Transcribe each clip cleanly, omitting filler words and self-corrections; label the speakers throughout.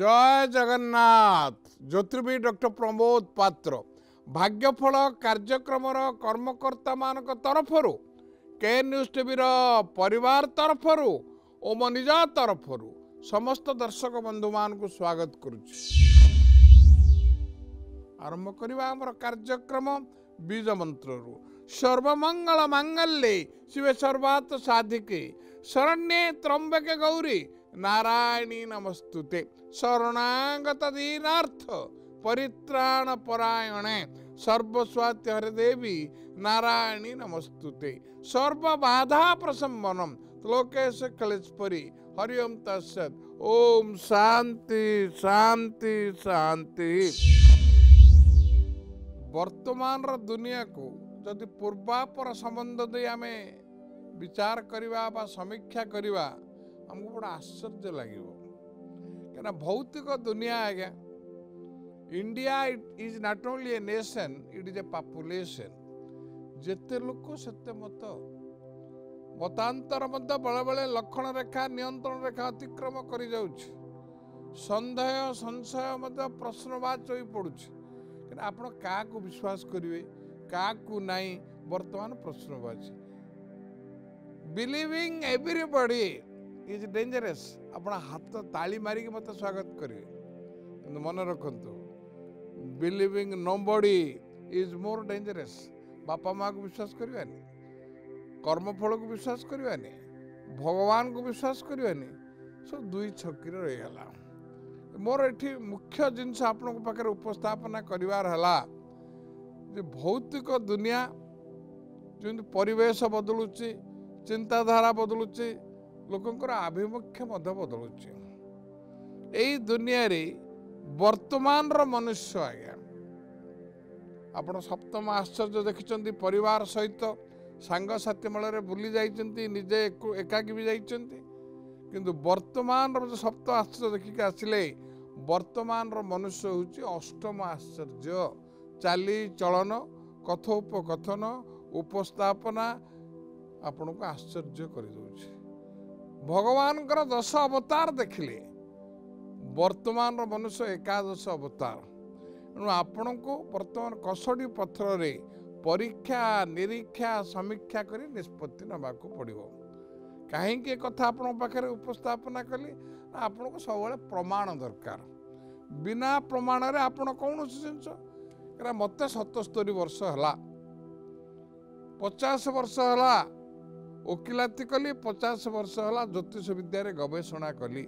Speaker 1: जय जगन्नाथ। ज्योतिर्विद डॉक्टर प्रमोद पात्र भाग्यफल कार्यक्रम कर्मकर्ता मान तरफर के न्यूज टीवी परिवार तरफर और मो निज तरफर समस्त दर्शक बंधु मान को स्वागत करुच्ची। आरंभ करवा आमर कार्यक्रम बीज मंत्र सर्वमंगल मांगल्ये शिवे सर्वार्थ साधिके शरण्ये त्र्यंबके गौरी नारायणी नमस्तुते शरणागत दीनार्थ परित्राण परायणे सर्वस्वाति हरे देवी नारायणी नमस्तुते सर्व बाधा प्रशमनम लोकेश कलेश्वरी हरिओम तत्सत् ओम शांति शांति शांति। वर्तमान दुनिया को जदि पूर्वापर संबंध दे आम विचार करवा बा समीक्षा करवा हमको बड़ा आश्चर्य लगे क्या भौतिक दुनिया आज्ञा India is not only a nation it is a population जेते लोक सेते मत मतांतर मत बेले बेले लक्षण रेखा नियंत्रण रेखा अतिक्रम कर सन्देह संशय मत प्रश्नवाच हो पड़ुछि आपण क्या विश्वास करेंगे क्या नहीं वर्तमान प्रश्नवाच बिलीविंग एवरीबॉडी इज डेंजरस। अपना हाथ ताली मारिक मत स्वागत करेंगे मन रखु believing nobody is more dangerous. बापा माँ को विश्वास करवानी कर्मफल को विश्वास करवानी भगवान को विश्वास करवानी सब दुई छकी रहीगला। मोर एठी मुख्य जिनस आपण पाखे उपस्थापना करिवार हला जे भौतिक दुनिया जो परिवेश बदलुची चिंताधारा बदलुची लोकंकर आभिमुख्य बदलुची यही दुनिया रे वर्तमान रो मनुष्य आज्ञा आपण सप्तम आश्चर्य देखिचंती परिवार सहित सांग साथी मेल बुली जाइचंती निजे एकाकी भी जाइचंती किंतु वर्तमान रो सप्त आश्चर्य देखिक आसिले वर्तमान रो मनुष्य होची अष्टम आश्चर्य चाली चलन कथोपकथन उपस्थापना आपण को आश्चर्य कर दउछि। भगवान कर 10 अवतार देखिले वर्तमान रो मनुष्य एकादश अवतार एणु आपण को वर्तमान कसडी पथर रे परीक्षा निरीक्षा समीक्षा करी निष्पत्ति नबाकू पड़िबो। कहीं कथा आपण पाखे उपस्थापना कली आपण को सब प्रमाण दरकार बिना प्रमाण रे आपण कौन जिनस मत 77 वर्ष है 50 वर्ष है वकिलाती कली 50 वर्ष है ज्योतिष विद्या रे गवेषणा कली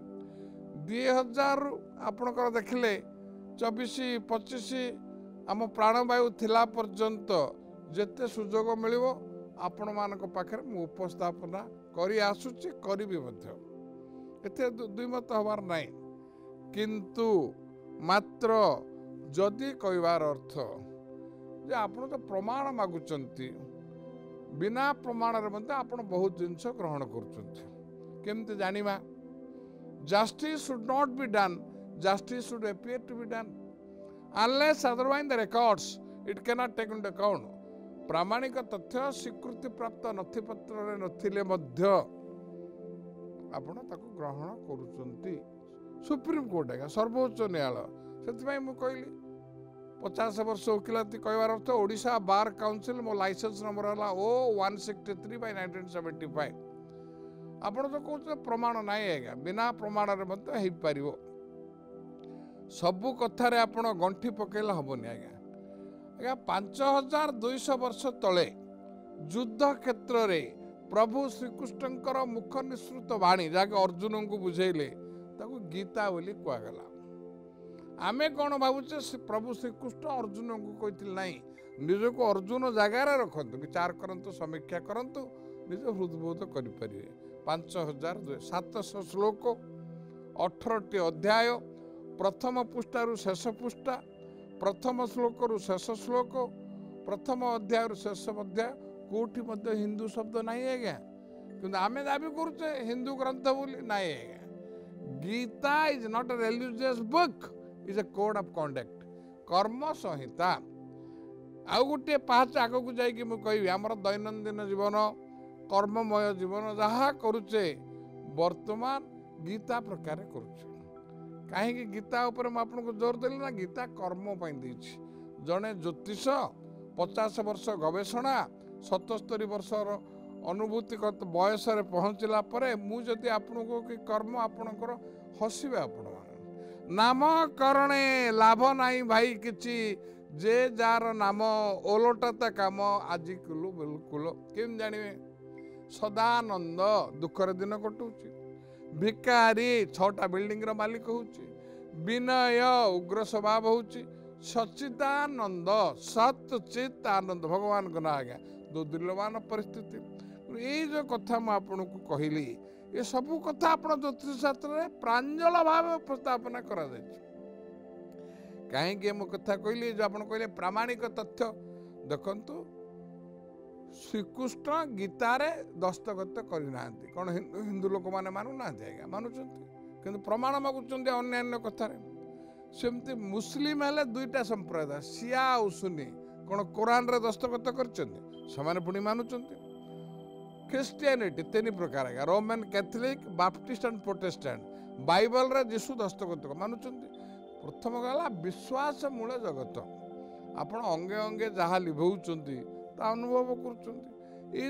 Speaker 1: 2000 आपणकर देखिले 24-25 आम प्राणवायु थिला पर्यंत जेते सुजोग मिलिवो आपण मानक पाखरे मु उपस्थापना करी आसुची करी भी मध्य एते दुईमत हबार नहीं किंतु मात्र जदि कहबार अर्थ जे आपण तो प्रमाण मागुचंती बिना प्रमाण रे मते आपण बहुत जिनस ग्रहण करूचंती केमते जानिबा justice should not be done justice should appear to be done unless otherwise the records it can not take into account प्रामाणिक तथ्य स्वीकृति प्राप्त नथिपत्र रे नथिले मध्य आपण ताको ग्रहण करूचंती सुप्रीम कोर्ट है सर्वोच्च न्यायालय से मुझे कहली 50 वर्ष वकिलाती कहबार अर्थ ओडिशा बार काउंसिल मो लाइसेंस नंबर है O163/1975 आपण तो कहते प्रमाण नहीं है बिना प्रमाण हो पार सबू कथार आपण गंठी पकेला हेनी आज्ञा 5200 वर्ष तले युद्ध क्षेत्र रे प्रभु श्रीकृष्णकर मुख निसृत वाणी जहाँकि अर्जुन को बुझेले ताको गीता बोली कहगला आमे कौन भावुचे प्रभु श्रीकृष्ण अर्जुन को कहते नहीं निज को अर्जुन जगार रखु विचार करंतु समीक्षा करंतु निज हृदबोध करें 5700 श्लोक 18टी अध्याय प्रथम पृष्ठारु शेष पृष्ठा प्रथम श्लोक रु शेष श्लोक प्रथम अध्याय रु शेष अध्याय कोठी मध्य हिंदू शब्द नहीं है किंतु आमे दाबी करुचे हिंदू ग्रंथ बोली नहीं है। Gita is not a religious book is a code of conduct कर्म संहिता आउ गोटे पाँच आग को जाकि मुझे आमर दैनंदिन जीवन कर्ममय जीवन जहाँ करुचे वर्तमान गीता प्रकार करुचे कहीं गीता उपर आपको जोर देली ना गीता कर्म देछि जड़े ज्योतिष 50 वर्ष गवेषणा 77 वर्षर अनुभूति बयस पहुँचला मुझे आपण को कि कर्म आपणकर हसबे आपण नामकरणे लाभ नहीं भाई किछि जे जार नाम ओलटता काम आज कुलु बिल्कुल केम जानिबे सदानंद दुखर दिन कटुची भिकारी 6टा बिल्डिंग रो मालिक होउची विनय उग्र स्वभाव होउची सच्चिदानंद सचित आनंद भगवान को ना आज्ञा दो दुर्लभान परिस्थिति ये जो कथा मैं आपन को कहली ये सब कथा आपण ज्योतिष शास्त्र प्रांजल भाव उपस्थापना करा जाय कहीं मो कथा कहली जो आप कहले प्रामाणिक तथ्य देखंतु श्रीकृष्ण गीतारे दस्तखत करना कौन हिंदू लोक मैंने मानुना मानुंट कि प्रमाण मागुंट अन्य कथार सेमती मुस्लिम हेले 2टा संप्रदाय सिया और सुन्नी कौन कुरान रे दस्तखत कर पुणी मानुंट ख्रिस्टियानिटी 3 प्रकार है Roman Catholic Baptist and Protestant Bible रे जीशु दस्तखत मानुंट प्रथम गला विश्वास मूल जगत आपण अंगे अंगे जहाँ लिभौचंती ता अनुभव कर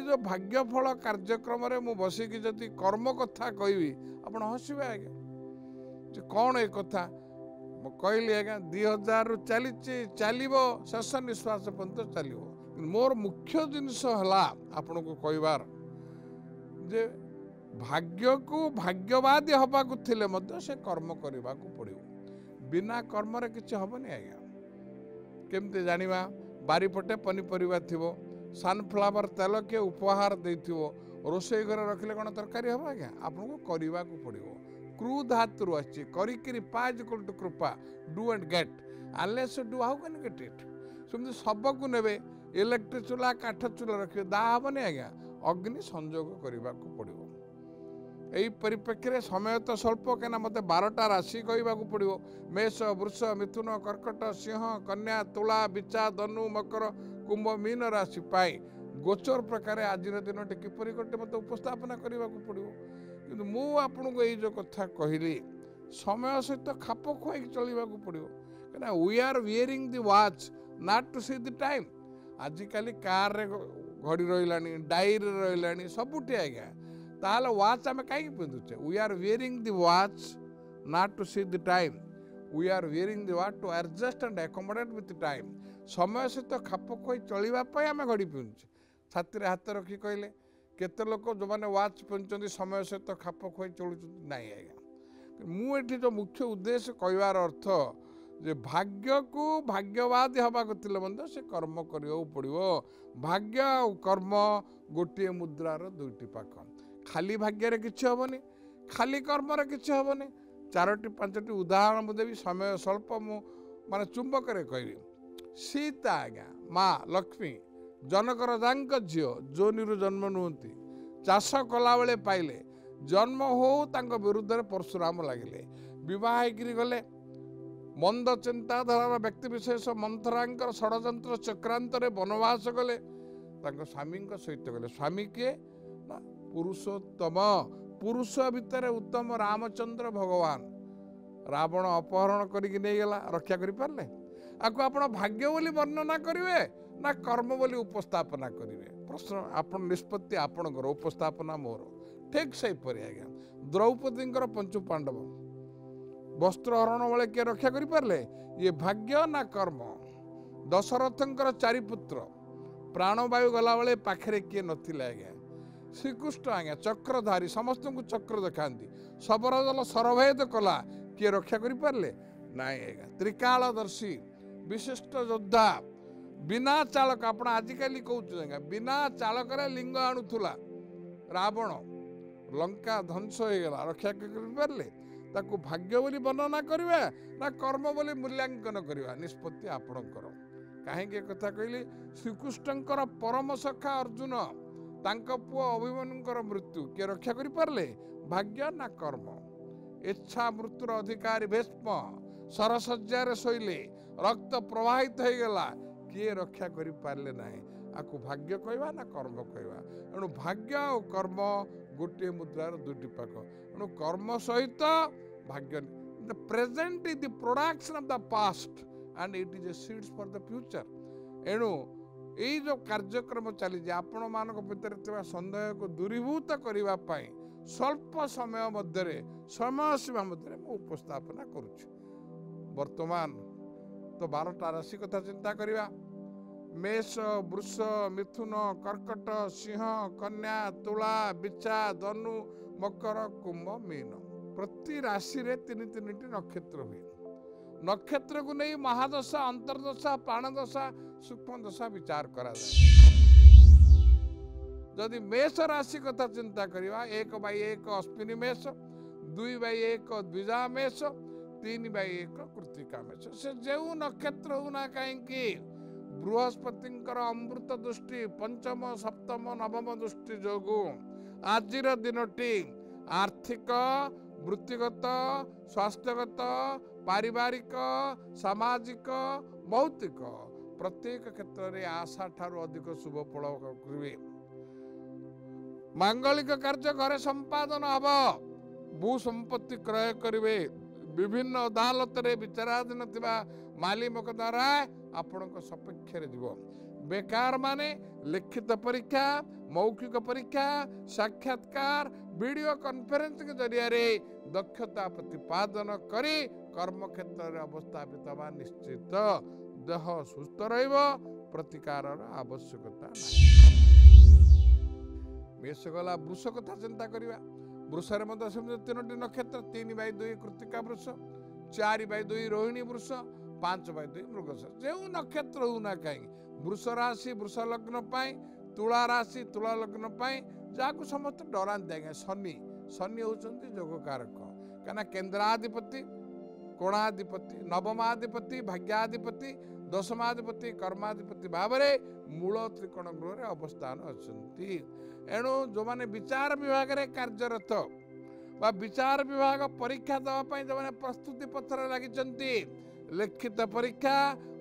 Speaker 1: जो भाग्यफल कार्यक्रम मु बसिकी जदि कर्म कथा कहबी आपण हसबे आज्ञा कौन ए कथा कहली आज्ञा 2000 रु चलो शेष निश्वास पर्यंत चलो मोर मुख्य जिनस है आपण को कहबार जे भाग्य को भाग्यवादी हवा से कर्म करने को पड़ो बिना कर्म रे किछि हबनी आज्ञा केमते जानिबा बारीपटे पनीपरिया थिबो सनफ्लावर तेल के उपहार देथिबो रोषेई घर रखिले कौन तरकारी हम आज्ञा आपको करने को पड़ो क्रू धातु आछि करिकिरी पाज इक्वल टू कृपा do and get unless do how can get it सेमति सब को नेबे इलेक्ट्रिक चूल्हा काठ चूल्हा रखिए दा हबनी आज्ञा अग्नि संयोग करने को पड़ो यही परिप्रेक्षी समय तो स्वल्प कहीं मत 12टा राशि कहवाक पड़ो मेष वृष मिथुन कर्कट सिंह कन्या तुला बिचा धनु मकर कुंभ मीन राशि पाई गोचर प्रकार आज दिन किपर गोटे मत उपस्थापना करने को पड़ो कि मु आपन को जो कथा कहली समय सहित खाप खुआई चलने को पड़ो कहीं we are wearing the watch not to see the time आजिकल कार रे घड़ी रही डायरी रही सबुठी आज्ञा ताल वाच आम कहीं पिंधुचे we are wearing the watch not to see the time we are wearing the watch to adjust and accommodate with time समय सहित खाप खुआई चलवाई आम घड़ी पिंधुचे छाती हाथ रखी कहले केते लोक जो मैंने वाच पिंधुंट समय सहित खाप खुआई चलुं ना आज्ञा मुझे जो मुख्य उद्देश्य कहवार अर्थ जे भाग्य को भाग्यवादी हवा को से कर्म करने पड़ो भाग्य और कर्म गोटे मुद्रार 2टी पाख खाली भाग्य किसी हेनी खाली कर्म किसी हेनी 4टी 5टी उदाहरण मुझे समय स्वल्प मु माने चुंबक कहबी सीता आज्ञा माँ लक्ष्मी जनक राजा झील जोनी जन्म नुहति चाष कला बेले पाइले जन्म हो विरुद्ध में परशुराम लगिले बह गले मंद चिंताधारा व्यक्ति विशेष मंथरांकर षड़यंत्र चक्रांत वनवास गले स्वामी सहित गले स्वामी किए ना पुरुषोत्तम पुरुष भितर उत्तम रामचंद्र भगवान रावण अपहरण करके नहीं गला रक्षा करि पारले आपको आपण भाग्य बोली वर्णना करिवे ना कर्म बोली उपस्थापना करिवे प्रश्न आपण निष्पत्ति आपणकर उपस्थापना मोर ठीक सही परि आज्ञा द्रौपदी पंचु पांडव वस्त्र हरण बेले किए रक्षा करि पारले ये भाग्य ना कर्म दशरथंकर 4 पुत्र प्राणवायु गला बेले पाखरे किए नथिले आज्ञा श्रीकृष्ण आज्ञा चक्रधारी समस्त को चक्र देखाती सबरा जल सरभेद कला किए रक्षा करि पारले नाई आज्ञा त्रिकालदर्शी विशिष्ट योद्धा बिना चालक आपण आजिकल कहूँ बिना चालक लिंग आणुला रावण लंका ध्वंस हो गला रक्षा करें ताकू भाग्य बोली वर्णना करवा ना कर्म बोली मूल्यांकन करवा निष्पत्ति आपणकर कहीं कथा कहली श्रीकृष्णकर परम सखा अर्जुन तांको पुओ अभिमन्युकर मृत्यु किए रक्षा करि पारले भाग्य ना कर्म इच्छा मृत्युर अधिकारी भीष्म सरसज्जार शोले रक्त प्रवाहित हो गला किए रक्षा करि पारले नाही आकु भाग्य कहवा ना कर्म कहवा एणु भाग्य और कर्म गोटे मुद्रार 2टी पाख एणु कर्म सहित भाग्य The present is the production of the past and it is a seeds for the future. एणु यही जो कार्यक्रम चली आपण मान भितर सन्देह को दूरीभूत करने स्वल्प समय मध्य समय सीमा मध्य उपस्थापना करुच्ची। वर्तमान तो 12टा राशि कथा चिंता करिया। मेष, वृष, मिथुन, कर्कट, सिंह, कन्या, तुला, बिच्छा, धनु, मकर, कुंभ, मीन। प्रति राशि रे 3-3टी नक्षत्र हुए। नक्षत्र को नहीं महादशा, अंतर्दशा, प्राणदशा, सूक्ष्म दशा विचार करा जाए। जदि मेष राशि कथा चिंता करिया 1/1 अश्विनी मेष, 2/1 द्विजा मेष, 3/1 कृत्तिका मेष। से जो नक्षत्र होना कहीं बृहस्पति अमृत दृष्टि पंचम सप्तम नवम दृष्टि जोगु आजिर दिनटी आर्थिक, वृत्तिगत, स्वास्थ्यगत, पारिवारिक, सामाजिक, भौतिक प्रत्येक क्षेत्र में आशा ठारू अधिक शुभ फल करिवे। मांगलिक कार्य घरे संपादन हब, भू संपत्ति क्रय करिवे। विभिन्न अदालत रे विचाराधीन थिबा माली मोकद्दमा आपण सपेक्ष जीव। बेकार माने लिखित परीक्षा, मौखिक परीक्षा, साक्षात्कार, वीडियो कॉन्फ्रेंस के जरिया रे दक्षता प्रतिपादन करी कर्म क्षेत्र में अवस्थापित हवा निश्चित। देह सुस्थ रहिब, प्रतिकार आवश्यकता मेष गला। वृष कथा चिंता करिया। वृषरे मध्य सेमति 3टी नक्षत्र 3/2 कृत्तिका वृष, 4/2 रोहिणी वृष, 5/2 मृगश। जो नक्षत्र होना कहीं वृष राशि वृष लग्न पाई, तुला राशि तुला लग्न पाई जहाँ समस्त डरांती आज्ञा शनि। शनि होचंती जोगकारक कहीं केन्द्राधिपति, कोणाधिपति, नवमाधिपति, भाग्याधिपति, दशमाधिपति, कर्माधिपति भाव में मूल त्रिकोण गृह में अवस्थान अच्छी। एणु जो मैंने विचार विभाग में कार्यरत बा विचार विभाग परीक्षा देवाई जो प्रस्तुति पथर लगी लिखित परीक्षा,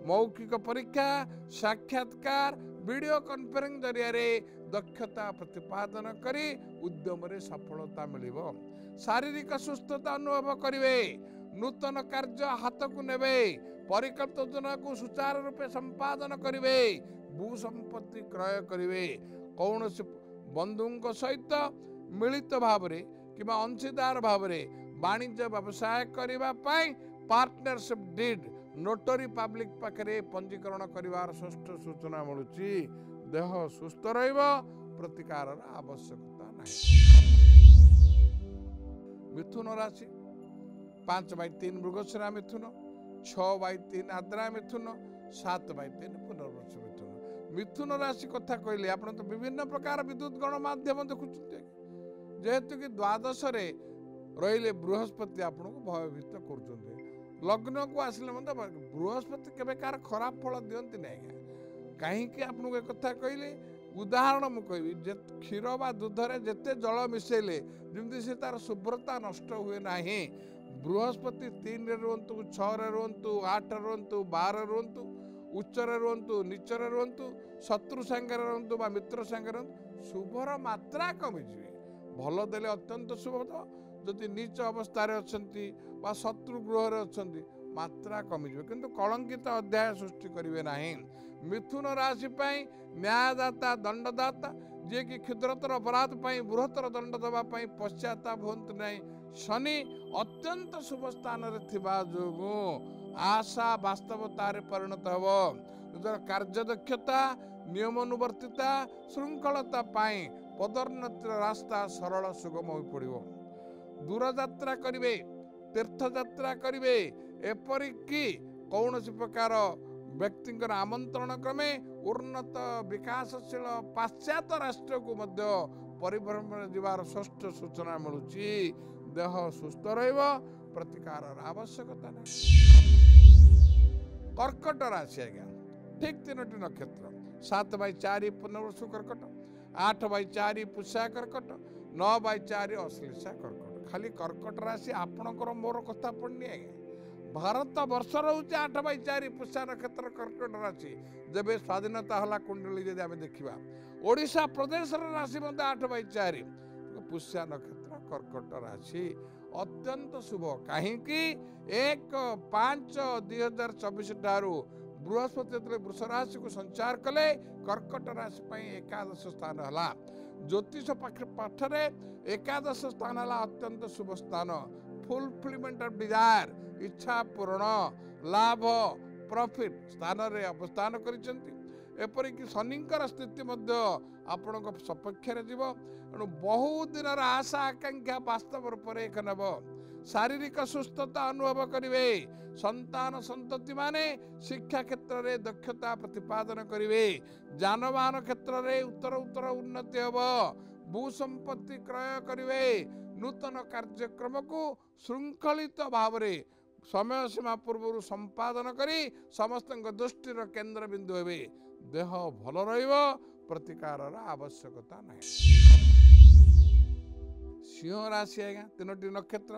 Speaker 1: मौखिक परीक्षा, साक्षात्कार, वीडियो कॉन्फ्रेंस जरिया दक्षता प्रतिपादन करी उद्यम रे सफलता मिलिब। शारीरिक सुस्थता अनुभव करिवे, नूतन कार्य हाथ को नेबे, परिकल्पित योजना को सुचारू रूपे संपादन करिवे, भू संपत्ति क्रय करिवे। कौन बंधुओं सहित मिलित भाव कि अंशीदार भाव वाणिज्य व्यवसाय करने पार्टनरशिप डीड नोटरी पब्लिक पाखे पंजीकरण कर षष्ठ सूचना मिलूची। देह सुस्थ रहिब, प्रतिकार आवश्यकता नहीं। मिथुन राशि 5/3 मृगशिरा मिथुन, 6/3 आद्रा मिथुन, 7/3 पुनर्वसु मिथुन। मिथुन राशि कथा कहले आप तो विभिन्न प्रकार विद्युत गणमाध्यम देखुते जेहेतु कि द्वादश रहिले बृहस्पति आपन को भयभीत कर लग्न को आसिले बृहस्पति केवे कार खराब फल दियंती ना कहीं आपको एक कथा कहले उदाहरण मु कहबी क्षीर बा दूध रे जेते जल मिसेले जमती से तार शुभ्रता नष्ट हुए ना। बृहस्पति 3 रे रुहतु, 6 रे रुहतु, 8 रे रुहतु, 12 रे रुहतु, उच्चरे रुहतु, नीचरे रुहतु, शत्रु संगे रुहतु बा मित्र संगे रुहतु, शुभर मात्रा कमिଯିवे। भल देले अत्यंत शुभ, जदि नीच अवस्था अच्छी बा शत्रु गृह अच्छी मात्रा कमिଯିवे, किंतु कलंकित अध्याय सृष्टि करिवे नाही। मिथुन राशि पाई न्यायदाता, दंडदाता जे कि क्षुद्रतर अपराध पाई बृहत्तर दंड देवा पाई पश्चाताप होंतु नहीं। शनि अत्यंत शुभ स्थान रे थिबा जोगु आशा वास्तवतार परिणत हब। निजर कार्यदक्षता, नियमानुवर्तिता, श्रृंखलता पाई पदोन्नतिर रास्ता सरल सुगम हो पड़ो। दूर यात्रा करिवे, तीर्थ यात्रा करिवे, एपरिकी कौन प्रकार व्यक्ति आमंत्रण क्रमे उन्नत विकासशील पाश्चात्य राष्ट्र को मध्य परिभ्रमण जीवार षष्ठ सूचना मिलूची। देह सुस्थ रहिब, प्रतिकार आवश्यकता नहीं। कर्कट राशि आज्ञा ठीक 3टी नक्षत्र 7/4 पुनर्वसु कर्कट, 8/4 पुष्या कर्कट, 9/4 अश्लेषा कर्कट। खाली कर्कट राशि आपणकर मोर कथा पड़नी आज्ञा। भारत वर्ष रोचे 8/4 पुष्या नक्षत्र कर्कट राशि। जब स्वाधीनता हला कुंडली जब आम देखा ओडिशा प्रदेश राशि 8/4 पुष्या नक्षत्र कर्कट राशि। अत्यंत शुभ कहीं 1/5/2024 ठारू बृहस्पति वृष राशि को संचार कले कर्कट राशि एकादश स्थान है। ज्योतिष पाठरे एकादश स्थान है अत्यंत शुभ स्थान। फुलफिलमेंट ऑफ डिजायर इच्छा पूर्ण लाभ प्रॉफिट स्थान रे अवस्थान करिसेंती। एपरिक शनिकर स्थिति आपण सपक्ष बहुत दिन आशा आकांक्षा वास्तव रूप में नब। शारीरिक सुस्थता अनुभव करेंगे। संतान संतति माने शिक्षा क्षेत्र में दक्षता प्रतिपादन करेंगे। जानवाहन क्षेत्र में उत्तर उत्तर उन्नति हम। भू संपत्ति क्रय करेंगे। नूतन कार्यक्रम को श्रृंखलित भाव में समय सीमा पूर्व संपादन करी समस्त दृष्टिर केन्द्र बिंदु हे। देह भल प्रतिकार आवश्यकता ना। सिंह राशि आज्ञा 3टी नक्षत्र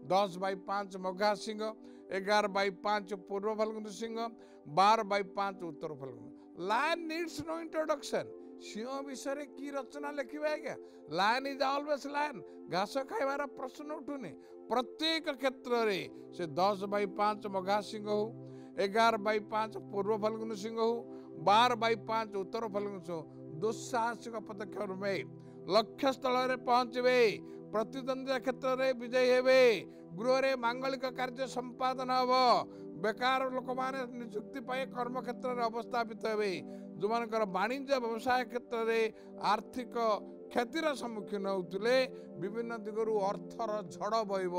Speaker 1: 10/5 मघा सिंह 11/5 पूर्व फाल्गुनी सिंह 12/5 उत्तर फाल्गुनी। Lion needs no introduction. सिंह विषय की रचना लिखे आज्ञा। Lion is always lion. घास खाइबार प्रश्न उठुनी। प्रत्येक क्षेत्र में से 10/5 मघा सिंह हो 11/5 पूर्व फाल्गुनी सिंह हो 12/5 उत्तर फाल्गुनी सिंह दुस्साहसिक पदक्षेप में लक्ष्य स्थल में पहुंचे। प्रतिद्वंद्वी क्षेत्र में विजयी हेबे। गृह रे मांगलिक कार्य संपादन हम। बेकार लोक माने नियुक्ति पाए कर्म क्षेत्र में अवस्थापित हे। जो मानकर वाणिज्य व्यवसाय क्षेत्र में आर्थिक क्षतिर सम्मुखीन होते विभिन्न दिगरु अर्थर झड़ बहब।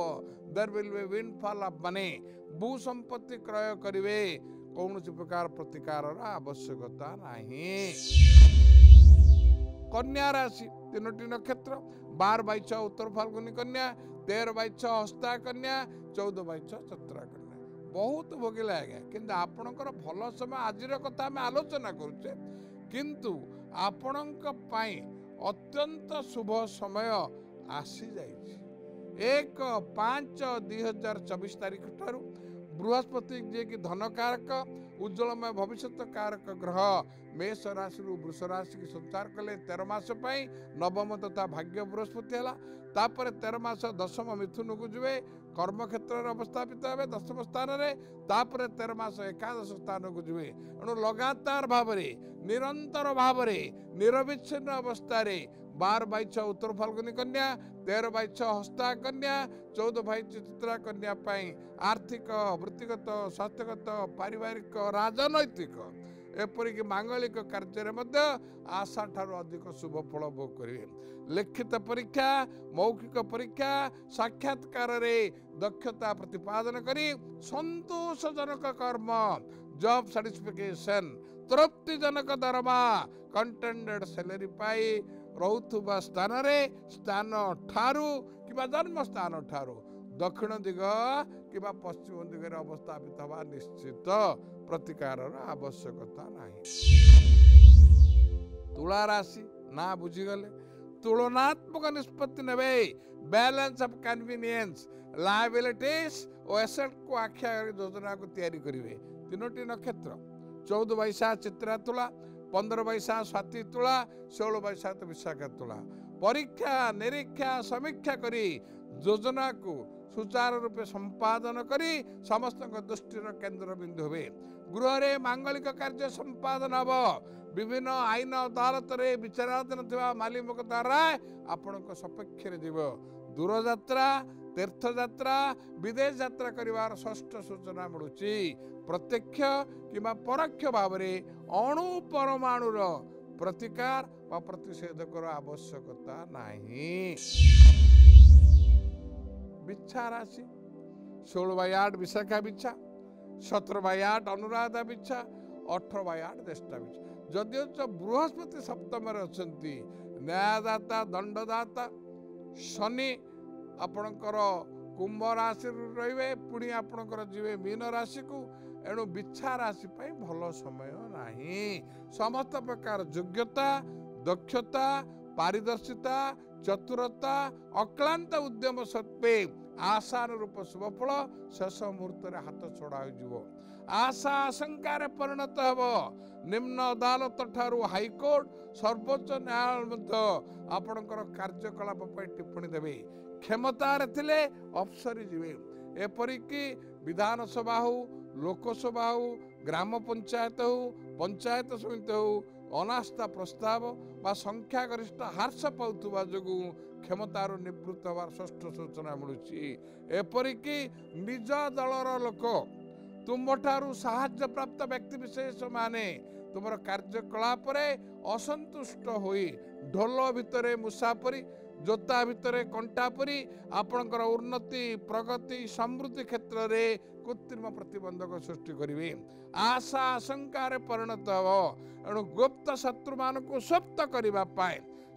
Speaker 1: There will be windfall of money. भू संपत्ति क्रय करेंगे। कौन प्रकार प्रतिकार आवश्यकता नहीं। कन्या राशि 3टी नक्षत्र 12/6 उत्तर फाल्गुनी कन्या 13/6 हस्ता कन्या 14/6 चतुरा कन्या। बहुत भोगिला आज्ञा किंतु आपणकर भल समय आज कथा आम आलोचना करुचे किंतु आपणक पाई अत्यंत शुभ समय आसी जाइए। 1/5/2024 तारीख ठारू बृहस्पति जे कि धन कारक उज्जवलमय भविष्य कारक ग्रह मेष राशि वृष राशि की संचार कले 13 मास नवम तथा भाग्य बृहस्पति है। तापर 13 मास 10म मिथुन को जीवे कर्म क्षेत्र में अवस्थापित हे 10म स्थान में। तापर 13 मास एकादश स्थान को जीवे। एणु लगातार भाव निरंतर भाव निरविच्छिन्न अवस्था 12/6 उत्तर फाल्गुनी कन्या 13/6 हस्ता कन्या 14/6 चित्रा कन्या आर्थिक वृत्तिगत स्वास्थ्यगत पारिवारिक राजनैतिक एपरिक मांगलिक कार्य आशा ठारू अधिक शुभ फल भोग करेंगे। लिखित परीक्षा मौखिक परीक्षा साक्षात्कार दक्षता प्रतिपादन करी संतोषजनक कर्म जॉब सैटिस्फिकेशन तृप्तिजनक दरमा कंटेंडेड सैलरी पाई रोथुबा स्थान ठारू कि जन्म स्थान ठारू दक्षिण दिग कि पश्चिम दिग अवस्थापित हवा निश्चित प्रतिकार आवश्यकता नहीं। तुला राशि ना बुझीगले तुलनात्मक निष्पत्ति ने बैलेंस ऑफ कन्वीनियंस लायबिलिटीज और एसेट को आख्या योजना को तैयारी करेंगे। 3टी नक्षत्र 14/7 चित्रा तुला 15/7 स्वाति तुला 16/7 विशाखा तुला। परीक्षा निरीक्षा समीक्षा करी योजना को सुचारू रूपे संपादन करी समस्त दृष्टिर केन्द्र बिंदु हे। गृह रे मांगलिक कार्य संपादन हम। विभिन्न आईन अदालत रे विचाराधीन थिबा माली मोकद्दमा राय आपण सपक्ष जीव। दूर यात्रा तीर्थ यात्रा विदेश यात्रा करिवार षष्ठ सूचना मिलुची। प्रत्यक्ष किंवा परोक्ष भाव में अणु परमाणुर प्रतिकार व प्रतिषेधक आवश्यकता नहीं। बिच्छा राशि 16/8 विशाखा बिच्छा 17/8 अनुराधा बिच्छा 18/8 ज्येष्ठा बिच्छा। जदिव बृहस्पति सप्तम अच्छी न्यायदाता दंडदाता शनि आपणकर कुंभ राशि रे पुणी आपणकर जीवे मीन राशि को। एणु बिच्छा राशि भल समय नहीं। समस्त प्रकार योग्यता दक्षता पारदर्शिता चतुरता अक्लांत उद्यम सत्वे आशानुरूप शुभफल शेष मुहूर्त हाथ छड़ा हो। आशा आशंकार परिणत हेब। निम्न अदालत ठारू हाईकोर्ट सर्वोच्च न्यायालय आपणकर कार्यकलाप टिप्पणी देवे। क्षमतार थिले अफसरी जीवे एपरिकी विधानसभा हो लोकसभा हो ग्राम पंचायत हो पंचायत समिति हो अनास्था प्रस्ताव बा संख्यागरिष्ठ ह्रास पाउथुबा जोगु क्षमतार निवृत्त हबार षष्ठ सूचना मिलुछि एपरिकी निज दलर लोक तुमठारु साहाय्य प्राप्त व्यक्ति विशेष माने तुमर कार्यकलाप असंतुष्ट होई ढोल भितरे मुसापरी जोता भितरे कंटा परी आपणकर उन्नति प्रगति समृद्धि क्षेत्र में कृत्रिम प्रतिबंधक सृष्टि करेंगे आशा आशंकार परिणत हम एणु गुप्त शत्रु मान को स्वप्त करने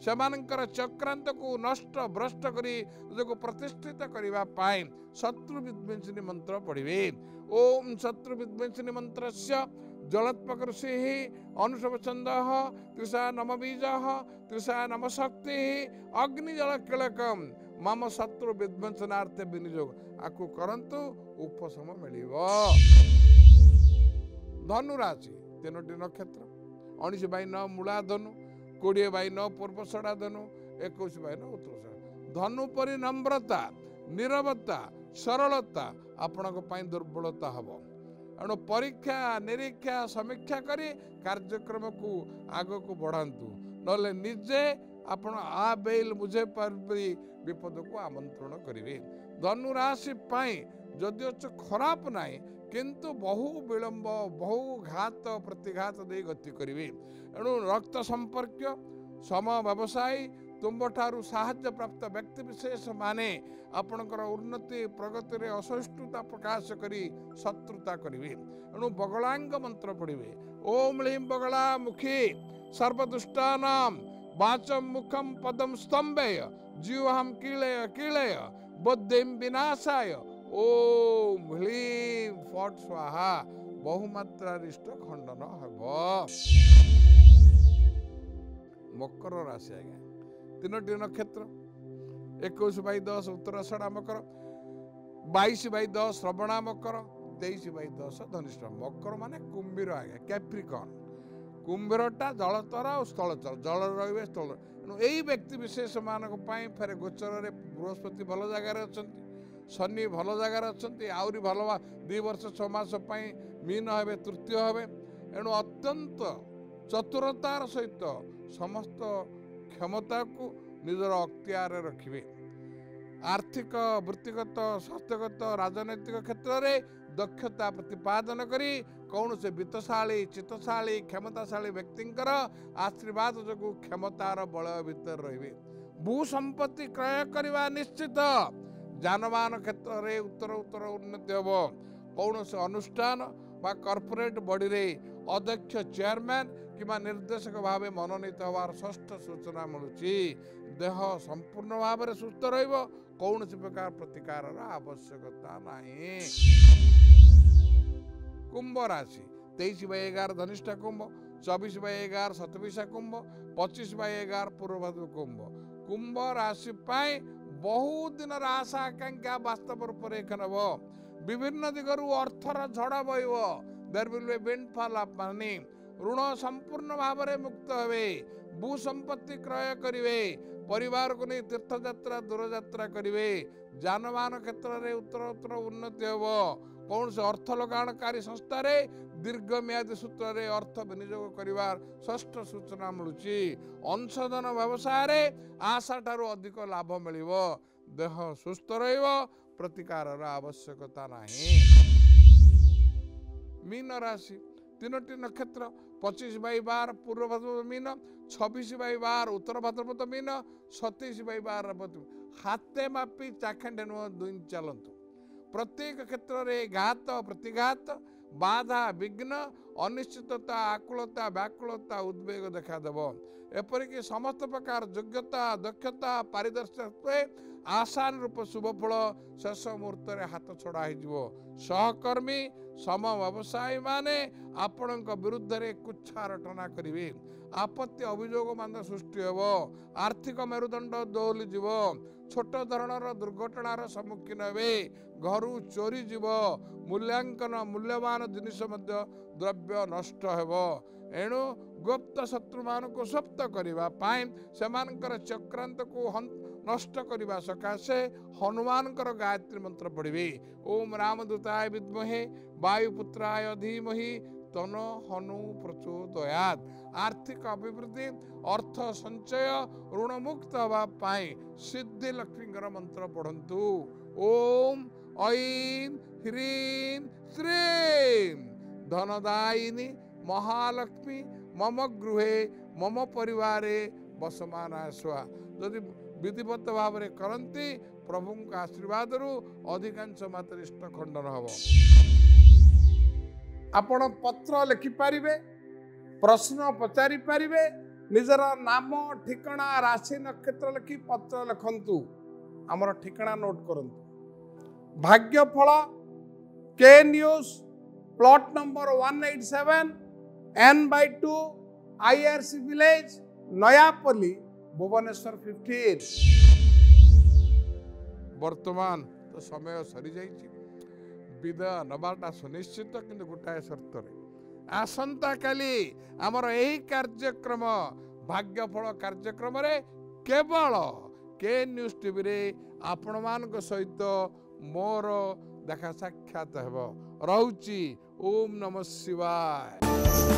Speaker 1: सेमानंकर चक्रांत को नष्ट भ्रष्ट करी जो प्रतिष्ठित करने शत्रु विध्वंसिनी मंत्र पढ़े ओम शत्रु विध्वंसिनी मंत्र जलोत्पकृषि अनुषभ छंद तृषा नम बीज तृषा नम शक्ति अग्निजल किलकम मम शत्रु विध्वंसनार्थ विनियोग आकु करंतु उपशम मिल धनु राशि 3टी नक्षत्र 19 बाई 9 मूला धनु 20 बाई 9 पूर्वषड़ा धनु 21 बाई 9 उत्तरषड़ा धनु परि नम्रता निरवता सरलता आपणक दुर्बलता हम एणु परीक्षा निरीक्षा समीक्षा करी कार्यक्रम को आग को बढ़ातु नले निजे आपण आ बेल मुझे पारि विपद को आमंत्रण करेंगे धनु राशि जदिओ खराब नाई किंतु बहु विलंब बहु घात प्रतिघात दे गति करेंगे एणु रक्त संपर्क सम व्यवसायी तुम्हारू साहाय्य प्राप्त व्यक्ति विशेष माने आपणकर उन्नति प्रगति रे असहिष्णुता प्रकाश करी शत्रुता करेंगे एणु बगलांग मंत्र पढ़े ओम ह्लीं बगला मुखी सर्वदुष्टानां वाचम मुखम पदम स्तंभय जीवहम कीलय कीलय बुद्धिम विनाशाय ओम ह्लीं फट स्वाहा बहुमात्रारिष्ट खंडन हब मकर राशि आज्ञा 3टी नक्षत्र 21 बाई 10 उत्तराषाढ़ा मकर 22 बाई 10 श्रवणा मकर 23 बाई 10 धनिष्ठा मकर माने कुंभीर आज्ञा कैप्रिकॉर्न कुंभीरटा जलचर और स्थलचर जल रे स्थल यही व्यक्ति विशेष मानक फेर गोचर रे बृहस्पति भल जगार अच्छा शनि भल जगार अच्छा आहरी भल 2 वर्ष 6 मास मीन हे तृतीय हे एणु अत्यंत चतुरतार सहित समस्त क्षमता को निजर अख्तियार रखिबे आर्थिक वृत्तिगत स्वास्थ्यगत राजनैतिक क्षेत्र में दक्षता प्रतिपादन करी कौन से वित्तशाली चित्तशाली क्षमताशाली व्यक्तिंकर आशीर्वाद जो क्षमतार बल भीतर रहिबे भू संपत्ति क्रय करवा निश्चित जानवाहन क्षेत्र में उत्तर उत्तर उन्नति हम कौन से अनुष्ठान बा कॉर्पोरेट बॉडी रे अध्यक्ष चेयरमैन किंवा निर्देशक भाव मनोनीत हवार षष्ठ सूचना मिलुची देह संपूर्ण भाव में सुस्थ रहिबो कौन सी प्रकार प्रतिकार आवश्यकता नहीं। कुंभ राशि 23 by 11 Dhanishtha Kumbh 24 by 11 Shatabhisha Kumbh 25 by 11 Purvabhadra कुंभ कुंभ राशि बहुत दिन आशा आकांक्षा वास्तव रूप रेखन हम विभिन्न दिगरु अर्थर झड़ बह there will be windfall of money ऋण संपूर्ण भाव में मुक्त हे भू संपत्ति क्रय करेंगे परिवार को नहीं तीर्थ यात्रा दूर यात्रा करेंगे जानवाहन क्षेत्र में उत्तर उत्तर उन्नति हम कौन से अर्थ लगाणकारी संस्था रे दीर्घ म्यादी सूत्र रे अर्थ विनियोग करिवार षष्ठ सूचना मिलुची अंशधन व्यवसाय रे आशा ठारू अधिक लाभ मिलिबो देह सुस्थ रहिबो प्रतिकार आवश्यकता नहीं। मीन राशि 3टी नक्षत्र 25 बाई 12 पूर्व भाद्रपद मीन 26 बाई 12 उत्तर भाद्रपद मीन 27 बाई 12 हाथे मापी चाखंडे नुह दुई चलतु प्रत्येक क्षेत्र में घात प्रतिघात बाधा विघ्न अनिश्चितता आकुलता व्याकुलता उद्वेग देखादेव एपरिक समस्त प्रकार योग्यता दक्षता पारिदर्शित्व आसान रूप शुभ फल शेष मुहूर्त हाथ छड़ा हो सहकर्मी सम व्यवसायी माने आपण विरुद्ध रे कुच्छा रटना करेंगे आपत्ति अभियोग मान सृष्टि हो आर्थिक मेरुदंड दोहली जीव छोट धरणर दुर्घटनार सम्मुखीन हे घर चोरी जीव मूल्यांकन मूल्यवान जिनिस द्रव्य ଦ୍ରବ୍ୟ ନଷ୍ଟ ହେବ। ଏଣୁ ଗୁପ୍ତ ଶତ୍ରୁ ମାନଙ୍କୁ ସପ୍ତ କରିବା ପାଇଁ ସେମାନଙ୍କର ଚକ୍ରାନ୍ତକୁ ନଷ୍ଟ କରିବା ସକାଶେ ହନୁମାନଙ୍କର ଗାୟତ୍ରୀ ମନ୍ତ୍ର ପଢ଼ିବେ। ଓମ୍ ରାମଦୂତାୟ ବିଦ୍ମହେ ବାୟୁପୁତ୍ରାୟ ଧୀମହି ତନ ହନୁ ପ୍ରଚୋଦୟାତ୍। ଆର୍ଥିକ ଅଭିବୃଦ୍ଧି, ଅର୍ଥ ସଞ୍ଚୟ, ଋଣମୁକ୍ତ ହେବା ପାଇଁ ସିଦ୍ଧି ଲକ୍ଷ୍ମୀଙ୍କର ମନ୍ତ୍ର ପଢ଼ନ୍ତୁ। ଓମ୍ ଐଂ ହ୍ରୀଂ ଶ୍ରୀଂ ଧନଦାୟିନୀ ମହାଲକ୍ଷ୍ମୀ ମମ ଗୃହେ ମମ ପରିବାରେ ବସମାନାୟ ସ୍ୱା। ଯଦି ବିଧିବଦ୍ଧ ଭାବରେ କରନ୍ତି ପ୍ରଭୁଙ୍କ ଆଶୀର୍ବାଦରୁ ଅଧିକାଂଶ ମାତ୍ରାରେ ଖଣ୍ଡନ ହେବ। ଆପଣ ପତ୍ର ଲେଖିପାରିବେ, ପ୍ରଶ୍ନ ପଚାରି ପାରିବେ। ନିଜର ନାମ, ଠିକଣା, ରାଶି, ନକ୍ଷତ୍ର ଲେଖି ପତ୍ର ଲେଖନ୍ତୁ। ଆମର ଠିକଣା ନୋଟ୍ କରନ୍ତୁ। ଭାଗ୍ୟଫଳ କେ news, plot number 187 N/2 IRC village, Nayapalli, Bhubaneswar 15। ବର୍ତ୍ତମାନ ତ ସମୟ ସରିଯାଇଛି, ବିଦାୟ ନେବାଟା ସୁନିଶ୍ଚିତ, କିନ୍ତୁ ଗୋଟାଏ ସର୍ତ୍ତରେ। ଆସନ୍ତାକାଲି ଆମର ଏହି କାର୍ଯ୍ୟକ୍ରମ ଭାଗ୍ୟଫଳ କାର୍ଯ୍ୟକ୍ରମରେ କେବଳ କେ ନ୍ୟୁଜ୍ ଟିଭିରେ ଆପଣମାନଙ୍କ ସହିତ ମୋର ଦେଖା ସାକ୍ଷାତ ହେବ। ରହୁଛି। ଓମ୍ ନମଃ ଶିବାୟ।